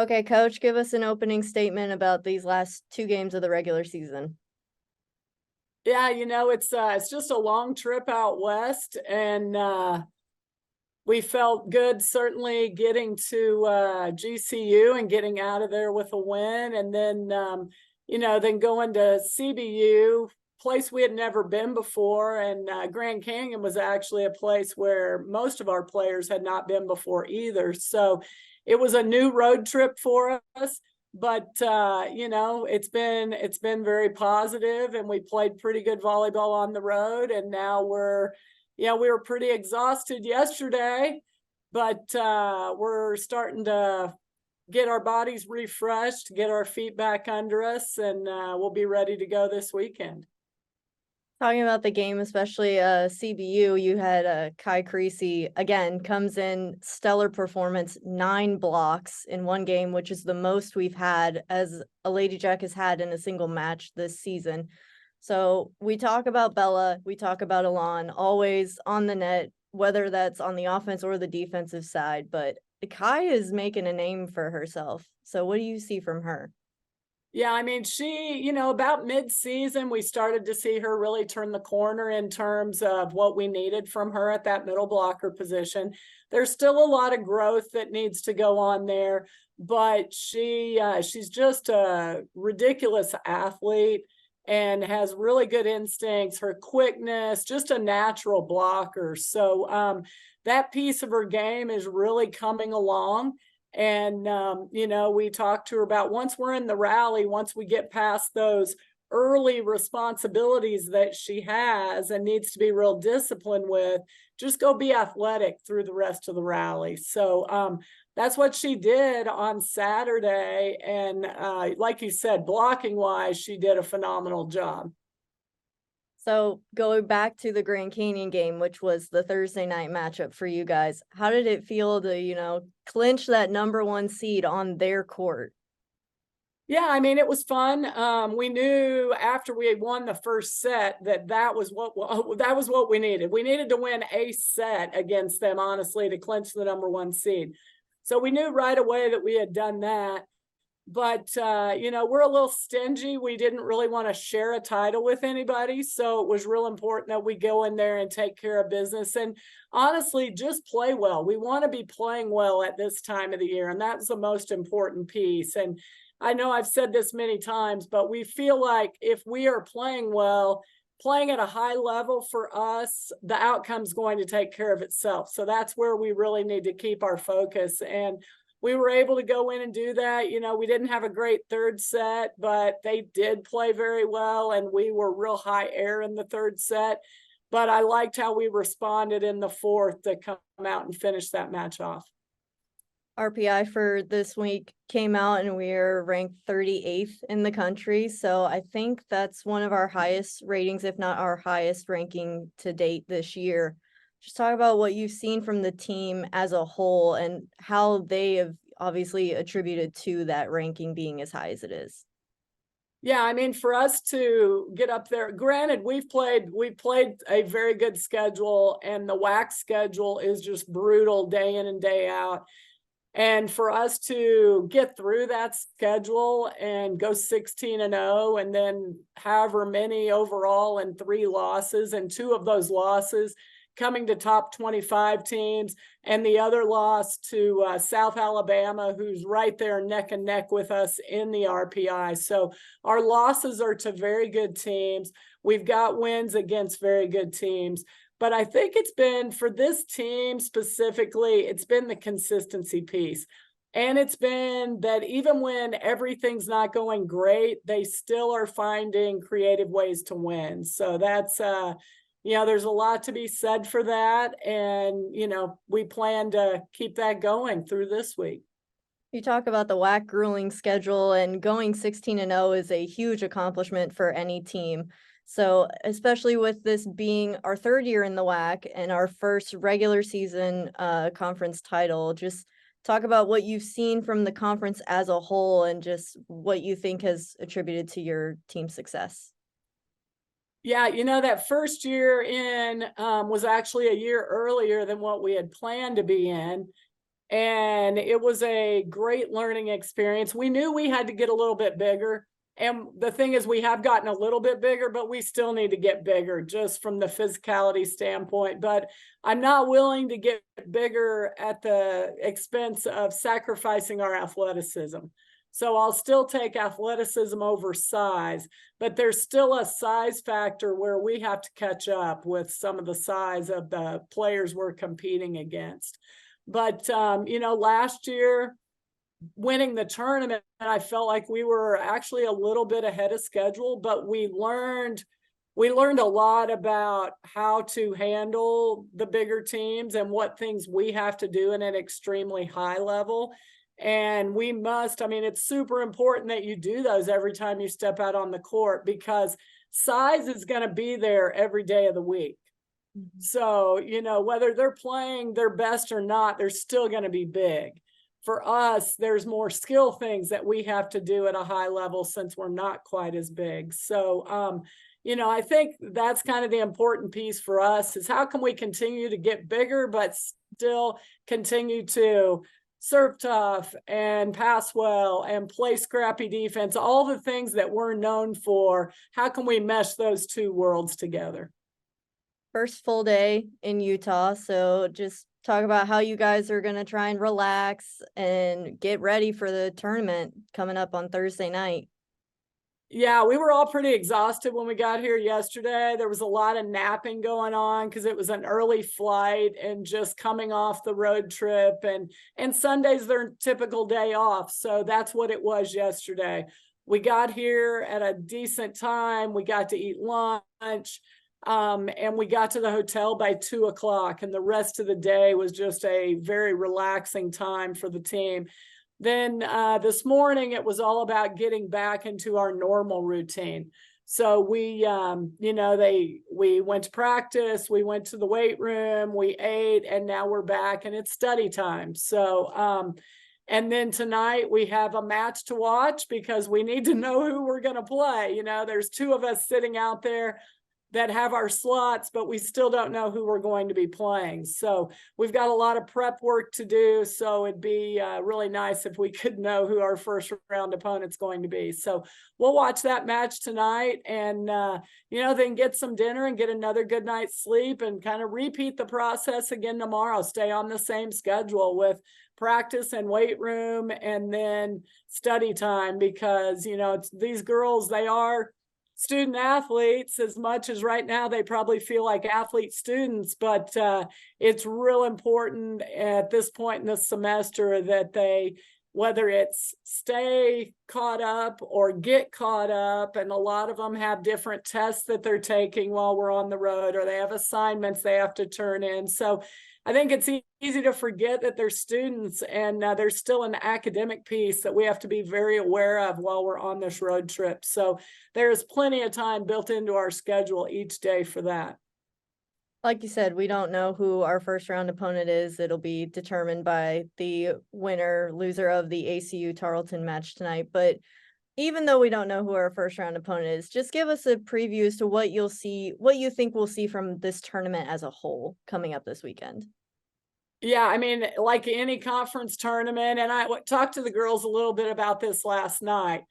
Okay, Coach, give us an opening statement about these last two games of the regular season. Yeah, it's just a long trip out west, and we felt good certainly getting to GCU and getting out of there with a win, and then then going to CBU, place we had never been before, and Grand Canyon was actually a place where most of our players had not been before either. So it was a new road trip for us, but it's been very positive, and we played pretty good volleyball on the road, and now we were pretty exhausted yesterday, but we're starting to get our bodies refreshed, get our feet back under us, and we'll be ready to go this weekend. Talking about the game, especially CBU, you had Kai Creasy again comes in stellar performance, 9 blocks in one game, which is the most we've had as a Lady Jack has had in a single match this season. So we talk about Bella, we talk about Alon, always on the net, whether that's on the offense or the defensive side. But Kai is making a name for herself. So what do you see from her? Yeah, I mean, about mid-season, we started to see her really turn the corner in terms of what we needed from her at that middle blocker position. There's still a lot of growth that needs to go on there, but she's just a ridiculous athlete and has really good instincts, her quickness, just a natural blocker. So that piece of her game is really coming along. And, we talked to her about once we're in the rally, once we get past those early responsibilities that she has and needs to be real disciplined with, just go be athletic through the rest of the rally. So that's what she did on Saturday. And like you said, blocking wise, she did a phenomenal job. So going back to the Grand Canyon game, which was the Thursday night matchup for you guys, how did it feel to, clinch that number one seed on their court? Yeah, I mean, it was fun. We knew after we had won the first set that was what we needed. We needed to win a set against them, honestly, to clinch the number one seed. So we knew right away that we had done that. But we're a little stingy. We didn't really want to share a title with anybody, so it was real important that we go in there and take care of business, and honestly just play well. We want to be playing well at this time of the year, and that's the most important piece. And I know I've said this many times, but we feel like if we are playing well, playing at a high level, for us, the outcome's going to take care of itself. So that's where we really need to keep our focus, and we were able to go in and do that. We didn't have a great third set, but they did play very well, and we were real high air in the third set. But I liked how we responded in the fourth to come out and finish that match off. RPI for this week came out and we are ranked 38th in the country. So I think that's one of our highest ratings, if not our highest ranking to date this year. Just talk about what you've seen from the team as a whole and how they have obviously attributed to that ranking being as high as it is. Yeah, I mean, for us to get up there, granted, we've played a very good schedule, and the WAC schedule is just brutal day in and day out. And for us to get through that schedule and go 16-0, and then however many overall and 3 losses, and 2 of those losses coming to top 25 teams, and the other loss to South Alabama, who's right there neck and neck with us in the RPI. So our losses are to very good teams. We've got wins against very good teams. But I think it's been, for this team specifically, it's been the consistency piece. And it's been that even when everything's not going great, they still are finding creative ways to win. So that's, there's a lot to be said for that. And, we plan to keep that going through this week. You talk about the WAC grueling schedule, and going 16-0 is a huge accomplishment for any team. So especially with this being our third year in the WAC and our first regular season conference title, just talk about what you've seen from the conference as a whole and just what you think has attributed to your team's success. Yeah, that first year in was actually a year earlier than what we had planned to be in. And it was a great learning experience. We knew we had to get a little bit bigger. And the thing is, we have gotten a little bit bigger, but we still need to get bigger just from the physicality standpoint. But I'm not willing to get bigger at the expense of sacrificing our athleticism. So I'll still take athleticism over size, but there's still a size factor where we have to catch up with some of the size of the players we're competing against. But, last year, winning the tournament, I felt like we were actually a little bit ahead of schedule, but we learned a lot about how to handle the bigger teams and what things we have to do in an extremely high level. And it's super important that you do those every time you step out on the court, because size is going to be there every day of the week. So, whether they're playing their best or not, they're still going to be big. For us, there's more skill things that we have to do at a high level since we're not quite as big. So, I think that's kind of the important piece for us, is how can we continue to get bigger, but still continue to serve tough and pass well and play scrappy defense, all the things that we're known for. How can we mesh those two worlds together? First full day in Utah, so just talk about how you guys are going to try and relax and get ready for the tournament coming up on Thursday night. Yeah, we were all pretty exhausted when we got here yesterday. There was a lot of napping going on because it was an early flight and just coming off the road trip, and Sunday's their typical day off. So that's what it was yesterday. We got here at a decent time. We got to eat lunch. And we got to the hotel by 2:00, and the rest of the day was just a very relaxing time for the team. Then this morning, it was all about getting back into our normal routine. So we went to practice, we went to the weight room, we ate, and now we're back and it's study time. So, and then tonight we have a match to watch because we need to know who we're going to play. There's two of us sitting out there that have our slots, but we still don't know who we're going to be playing. So we've got a lot of prep work to do. So it'd be really nice if we could know who our first round opponent's going to be. So we'll watch that match tonight and, then get some dinner and get another good night's sleep and kind of repeat the process again tomorrow. Stay on the same schedule with practice and weight room and then study time, because, these girls, they are student athletes as much as right now they probably feel like athlete students, but it's real important at this point in the semester that they, whether it's stay caught up or get caught up, and a lot of them have different tests that they're taking while we're on the road, or they have assignments they have to turn in. So I think it's easy to forget that they're students, and there's still an academic piece that we have to be very aware of while we're on this road trip. So there's plenty of time built into our schedule each day for that. Like you said, we don't know who our first round opponent is. It'll be determined by the loser of the ACU Tarleton match tonight. But even though we don't know who our first round opponent is, just give us a preview as to what you think we'll see from this tournament as a whole coming up this weekend. Yeah, like any conference tournament, and I talked to the girls a little bit about this last night.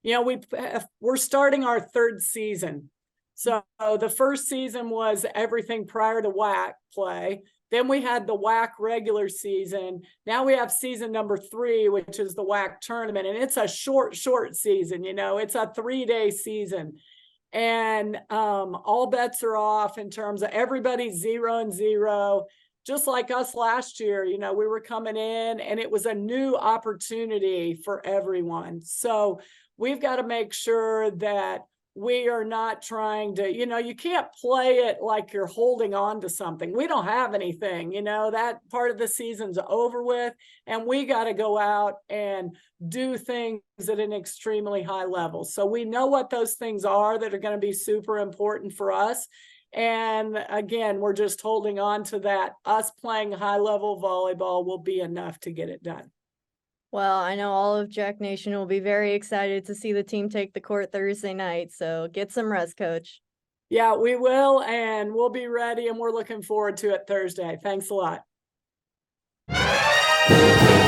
We're starting our third season. So the first season was everything prior to WAC play. Then we had the WAC regular season. Now we have season number 3, which is the WAC tournament. And it's a short season, it's a 3-day season. And all bets are off in terms of everybody's 0-0. Just like us last year, we were coming in and it was a new opportunity for everyone. So we've got to make sure that we are not trying to, you can't play it like you're holding on to something. We don't have anything, that part of the season's over with, and we got to go out and do things at an extremely high level. So we know what those things are that are going to be super important for us. And again, we're just holding on to that. Us playing high level volleyball will be enough to get it done. Well, I know all of Jack Nation will be very excited to see the team take the court Thursday night, so get some rest, Coach. Yeah, we will, and we'll be ready, and we're looking forward to it Thursday. Thanks a lot. Bye.